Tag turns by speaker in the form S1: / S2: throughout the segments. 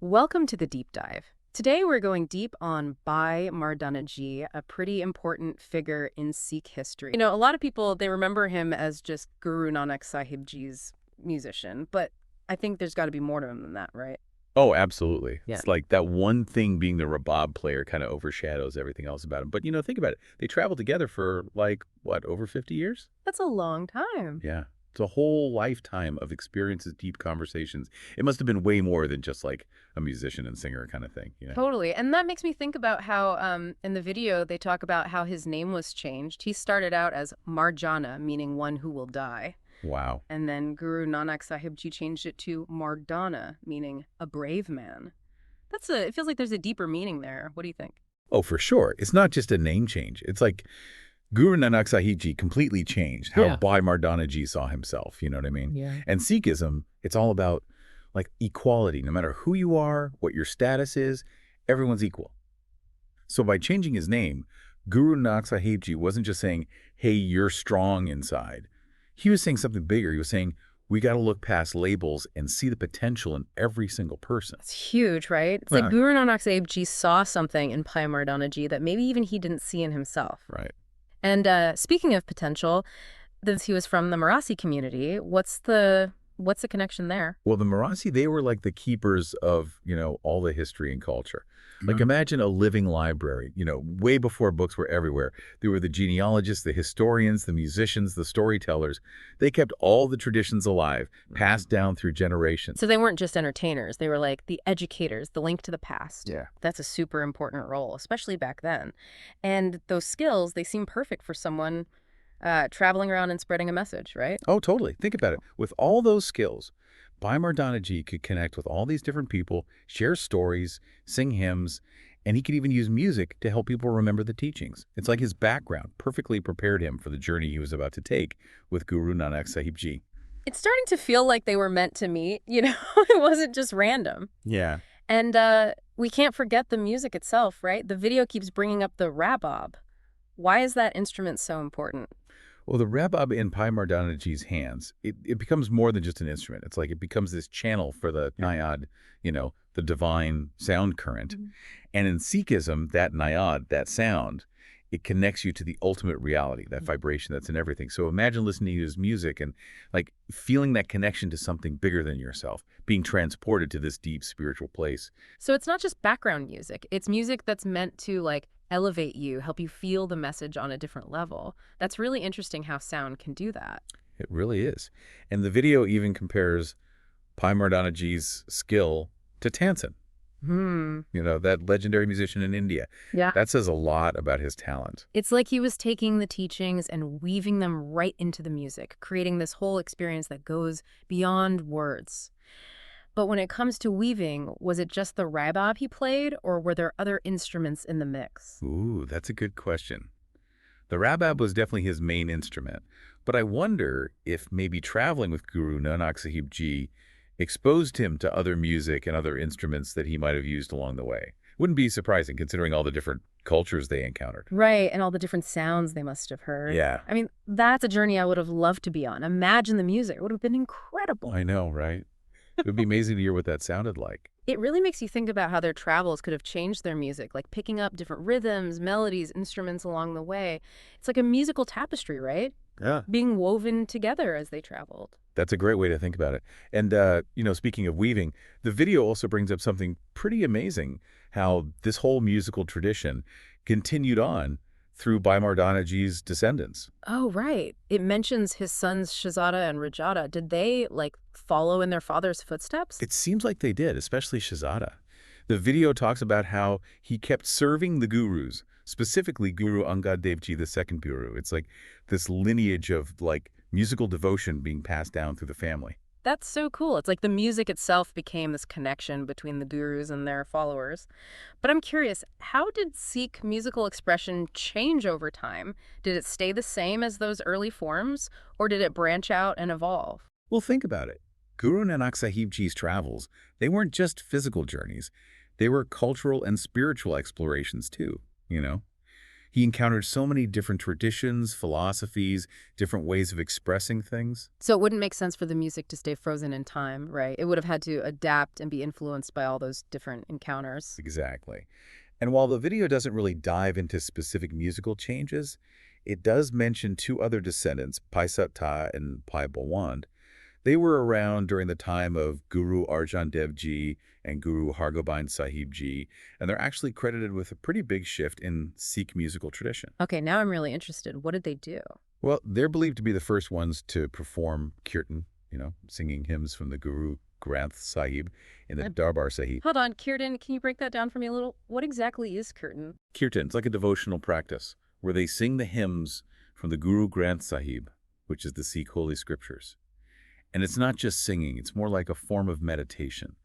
S1: Welcome to the deep dive. Today we're going deep on Bhai Mardana ji, a pretty important figure in Sikh history. A lot of people, they remember him as just Guru Nanak Sahib ji's musician, but I think there's got to be more to him than that, right?
S2: Oh, absolutely.
S1: Yeah.
S2: It's like that one thing being the rabab player kind of overshadows everything else about him. But, think about it. They traveled together for like, what, over 50 years?
S1: That's a long time.
S2: Yeah. It's a whole lifetime of experiences, deep conversations. It must have been way more than just like a musician and singer kind of thing.
S1: Totally. And that makes me think about how in the video they talk about how his name was changed. He started out as Marjana, meaning one who will die.
S2: Wow.
S1: And then Guru Nanak Sahib Ji changed it to Mardana, meaning a brave man. It feels like there's a deeper meaning there. What do you think?
S2: Oh, for sure. It's not just a name change. It's like Guru Nanak Sahib Ji completely changed how
S1: Yeah.
S2: Bhai Mardana Ji saw himself. You know what I mean?
S1: Yeah.
S2: And Sikhism, it's all about like equality. No matter who you are, what your status is, everyone's equal. So by changing his name, Guru Nanak Sahib Ji wasn't just saying, hey, you're strong inside. He was saying something bigger. He was saying, we got to look past labels and see the potential in every single person.
S1: It's huge, right? It's
S2: Yeah.
S1: like Guru Nanak Sahib Ji saw something in Bhai Mardana Ji that maybe even he didn't see in himself.
S2: Right.
S1: And speaking of potential, he was from the Marasi community. What's the connection there?
S2: Well, the Marasi, they were like the keepers of, all the history and culture. Like
S1: Mhm.
S2: imagine a living library, way before books were everywhere. There were the genealogists, the historians, the musicians, the storytellers. They kept all the traditions alive, passed down through generations.
S1: So they weren't just entertainers. They were like the educators, the link to the past.
S2: Yeah.
S1: That's a super important role, especially back then. And those skills, they seem perfect for someone traveling around and spreading a message, right?
S2: Oh, totally. Think about it. With all those skills, Bhai Mardana Ji could connect with all these different people, share stories, sing hymns, and he could even use music to help people remember the teachings. It's like his background perfectly prepared him for the journey he was about to take with Guru Nanak Sahib Ji.
S1: It's starting to feel like they were meant to meet, It wasn't just random.
S2: Yeah.
S1: And we can't forget the music itself, right? The video keeps bringing up the rabab. Why is that instrument so important?
S2: Well, the rabab in Bhai Mardana Ji's hands, it becomes more than just an instrument. It's like it becomes this channel for the nayad, the divine sound current.
S1: Mhm.
S2: And in Sikhism, that nayad, that sound, it connects you to the ultimate reality, that vibration that's in everything. So imagine listening to his music and like feeling that connection to something bigger than yourself, being transported to this deep spiritual place.
S1: So it's not just background music. It's music that's meant to elevate you, help you feel the message on a different level. That's really interesting how sound can do that.
S2: It really is. And the video even compares Bhai Mardana Ji's skill to Tansen, that legendary musician in India.
S1: Yeah.
S2: That says a lot about his talent.
S1: It's like he was taking the teachings and weaving them right into the music, creating this whole experience that goes beyond words. But when it comes to weaving, was it just the rabab he played, or were there other instruments in the mix?
S2: Ooh, that's a good question. The rabab was definitely his main instrument, but I wonder if maybe traveling with Guru Nanak Sahib Ji exposed him to other music and other instruments that he might have used along the way. Wouldn't be surprising considering all the different cultures they encountered.
S1: Right, and all the different sounds they must have heard.
S2: Yeah.
S1: I mean, that's a journey I would have loved to be on. Imagine the music. It would have been incredible.
S2: I know, right? It would be amazing to hear what that sounded like.
S1: It really makes you think about how their travels could have changed their music, like picking up different rhythms, melodies, instruments along the way. It's like a musical tapestry, right?
S2: Yeah.
S1: Being woven together as they traveled.
S2: That's a great way to think about it. And, speaking of weaving, the video also brings up something pretty amazing, how this whole musical tradition continued on through Bhai Mardana Ji's descendants.
S1: Oh, right. It mentions his sons Shahzada and Rajada. Did they, follow in their father's footsteps?
S2: It seems like they did, especially Shahzada. The video talks about how he kept serving the gurus, specifically Guru Angad Dev Ji, the second guru. It's like this lineage of, musical devotion being passed down through the family.
S1: That's so cool. It's like the music itself became this connection between the gurus and their followers. But I'm curious, how did Sikh musical expression change over time? Did it stay the same as those early forms, or did it branch out and evolve?
S2: Well, think about it. Guru Nanak Sahib Ji's travels, they weren't just physical journeys. They were cultural and spiritual explorations too. He encountered so many different traditions, philosophies, different ways of expressing things.
S1: So it wouldn't make sense for the music to stay frozen in time, right? It would have had to adapt and be influenced by all those different encounters.
S2: Exactly. And while the video doesn't really dive into specific musical changes, it does mention two other descendants, Pai Satta and Pai Bawand. They were around during the time of Guru Arjan Dev Ji and Guru Hargobind Sahib Ji, and they're actually credited with a pretty big shift in Sikh musical tradition.
S1: Okay, now I'm really interested. What did they do?
S2: Well, they're believed to be the first ones to perform kirtan, singing hymns from the Guru Granth Sahib in the
S1: Uh,
S2: Darbar Sahib.
S1: Hold on, Kirtan, can you break that down for me a little? What exactly is Kirtan?
S2: Kirtan, it's like a devotional practice where they sing the hymns from the Guru Granth Sahib, which is the Sikh holy scriptures. And it's not just singing, it's more like a form of meditation,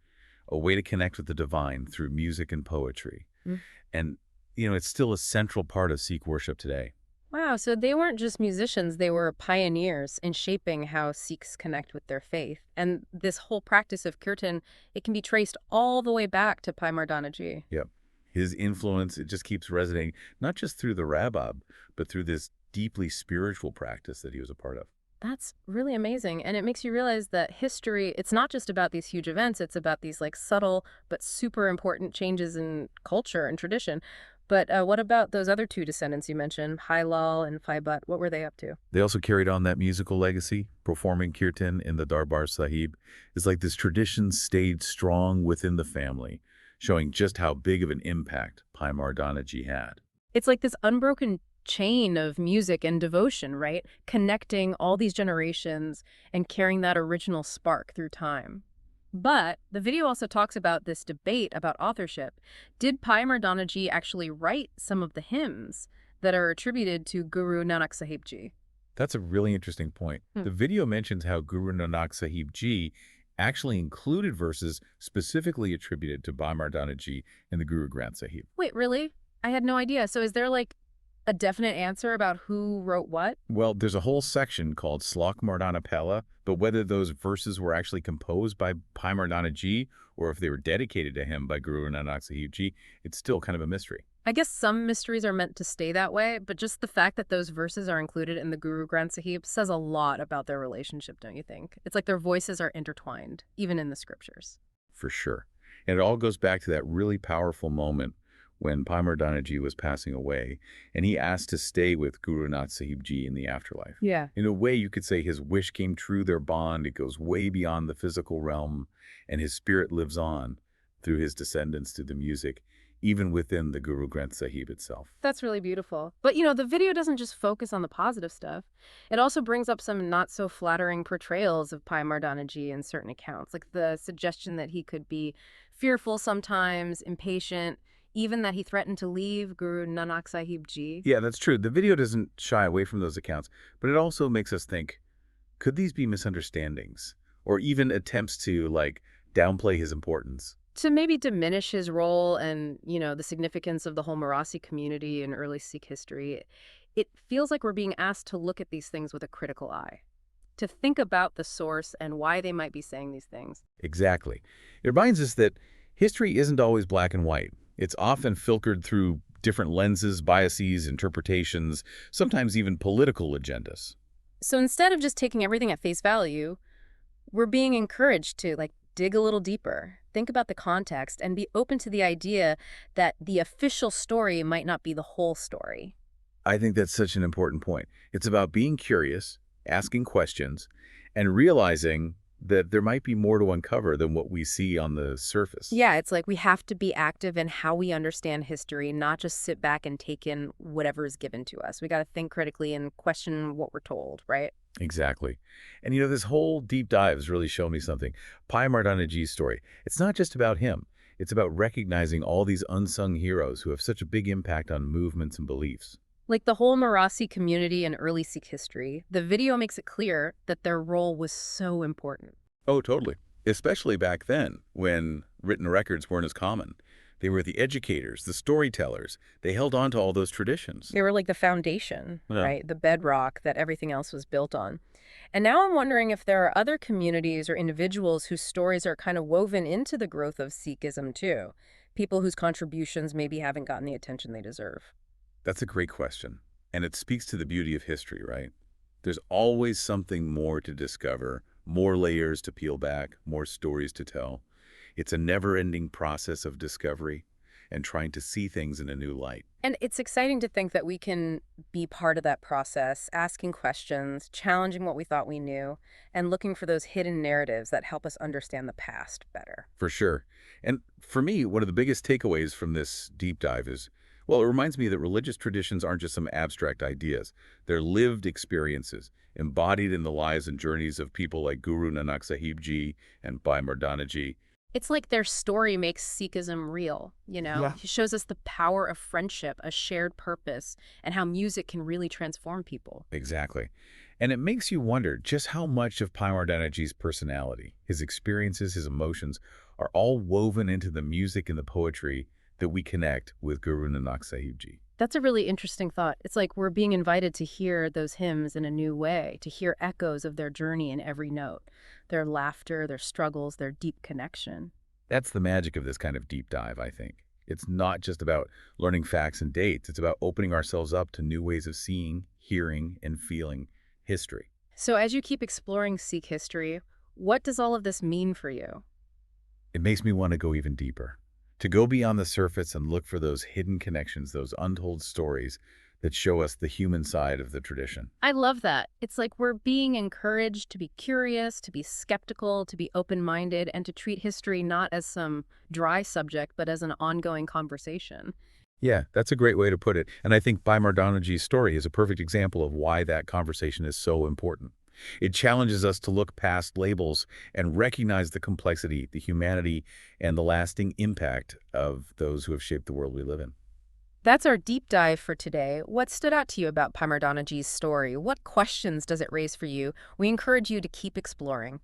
S2: a way to connect with the divine through music and poetry.
S1: Mm.
S2: And, it's still a central part of Sikh worship today.
S1: Wow, so they weren't just musicians, they were pioneers in shaping how Sikhs connect with their faith. And this whole practice of kirtan, it can be traced all the way back to Bhai Mardana ji.
S2: Yep. His influence, it just keeps resonating, not just through the rabab, but through this deeply spiritual practice that he was a part of.
S1: That's really amazing. And it makes you realize that history, it's not just about these huge events, it's about these like subtle but super important changes in culture and tradition. But what about those other two descendants you mentioned, Lal and Phaibat? What were they up to?
S2: They also carried on that musical legacy, performing kirtan in the Darbar Sahib. It's like this tradition stayed strong within the family, showing just how big of an impact Bhai Mardana ji had.
S1: It's like this unbroken chain of music and devotion, right? Connecting all these generations and carrying that original spark through time. But the video also talks about this debate about authorship. Did Bhai Mardana ji actually write some of the hymns that are attributed to Guru Nanak Sahib ji?
S2: That's a really interesting point.
S1: Hmm.
S2: The video mentions how Guru Nanak Sahib Ji actually included verses specifically attributed to Bhai Mardana Ji in the Guru Granth Sahib.
S1: Wait, really? I had no idea. So is there like a definite answer about who wrote what?
S2: Well, there's a whole section called Slok Mardana Pella, but whether those verses were actually composed by Bhai Mardana Ji or if they were dedicated to him by Guru Nanak Sahib Ji, it's still kind of a mystery.
S1: I guess some mysteries are meant to stay that way, but just the fact that those verses are included in the Guru Granth Sahib says a lot about their relationship, don't you think? It's like their voices are intertwined, even in the scriptures.
S2: For sure. And it all goes back to that really powerful moment when Bhai Mardana Ji was passing away, and he asked to stay with Guru Nanak Sahib Ji in the afterlife.
S1: Yeah.
S2: In a way, you could say his wish came true, their bond. It goes way beyond the physical realm, and his spirit lives on through his descendants, through the music, even within the Guru Granth Sahib itself.
S1: That's really beautiful. But, the video doesn't just focus on the positive stuff. It also brings up some not so flattering portrayals of Bhai Mardana ji in certain accounts, like the suggestion that he could be fearful sometimes, impatient, even that he threatened to leave Guru Nanak Sahib ji.
S2: Yeah, that's true. The video doesn't shy away from those accounts, but it also makes us think, could these be misunderstandings or even attempts to, downplay his importance?
S1: To maybe diminish his role and, the significance of the whole Marathi community in early Sikh history, it feels like we're being asked to look at these things with a critical eye, to think about the source and why they might be saying these things.
S2: Exactly. It reminds us that history isn't always black and white. It's often filtered through different lenses, biases, interpretations, sometimes even political agendas.
S1: So instead of just taking everything at face value, we're being encouraged to dig a little deeper, think about the context, and be open to the idea that the official story might not be the whole story.
S2: I think that's such an important point. It's about being curious, asking questions, and realizing that there might be more to uncover than what we see on the surface.
S1: Yeah, it's like we have to be active in how we understand history, not just sit back and take in whatever is given to us. We got to think critically and question what we're told, right?
S2: Exactly. And this whole deep dive has really shown me something. Bhai Mardana Ji's story, it's not just about him. It's about recognizing all these unsung heroes who have such a big impact on movements and beliefs.
S1: Like the whole Marathi community in early Sikh history, the video makes it clear that their role was so important.
S2: Oh, totally. Especially back then, when written records weren't as common. They were the educators, the storytellers. They held on to all those traditions.
S1: They were like the foundation,
S2: Yeah.
S1: right? The bedrock that everything else was built on. And now I'm wondering if there are other communities or individuals whose stories are kind of woven into the growth of Sikhism too. People whose contributions maybe haven't gotten the attention they deserve.
S2: That's a great question. And it speaks to the beauty of history, right? There's always something more to discover, more layers to peel back, more stories to tell. It's a never-ending process of discovery and trying to see things in a new light.
S1: And it's exciting to think that we can be part of that process, asking questions, challenging what we thought we knew, and looking for those hidden narratives that help us understand the past better.
S2: For sure. And for me, one of the biggest takeaways from this deep dive is, well, it reminds me that religious traditions aren't just some abstract ideas. They're lived experiences, embodied in the lives and journeys of people like Guru Nanak Sahib Ji and Bhai Mardana Ji.
S1: It's like their story makes Sikhism real, you know?
S2: Yeah.
S1: It shows us the power of friendship, a shared purpose, and how music can really transform people.
S2: Exactly. And it makes you wonder just how much of Bhai Mardana Ji's personality, his experiences, his emotions, are all woven into the music and the poetry that we connect with Guru Nanak Sahib Ji.
S1: That's a really interesting thought. It's like we're being invited to hear those hymns in a new way, to hear echoes of their journey in every note, their laughter, their struggles, their deep connection.
S2: That's the magic of this kind of deep dive, I think. It's not just about learning facts and dates. It's about opening ourselves up to new ways of seeing, hearing, and feeling history.
S1: So as you keep exploring Sikh history, what does all of this mean for you?
S2: It makes me want to go even deeper, to go beyond the surface and look for those hidden connections, those untold stories that show us the human side of the tradition.
S1: I love that. It's like we're being encouraged to be curious, to be skeptical, to be open-minded, and to treat history not as some dry subject, but as an ongoing conversation.
S2: Yeah, that's a great way to put it. And I think Bhai Mardanaji's story is a perfect example of why that conversation is so important. It challenges us to look past labels and recognize the complexity, the humanity, and the lasting impact of those who have shaped the world we live in.
S1: That's our deep dive for today. What stood out to you about Bhai Mardana Ji's story? What questions does it raise for you? We encourage you to keep exploring.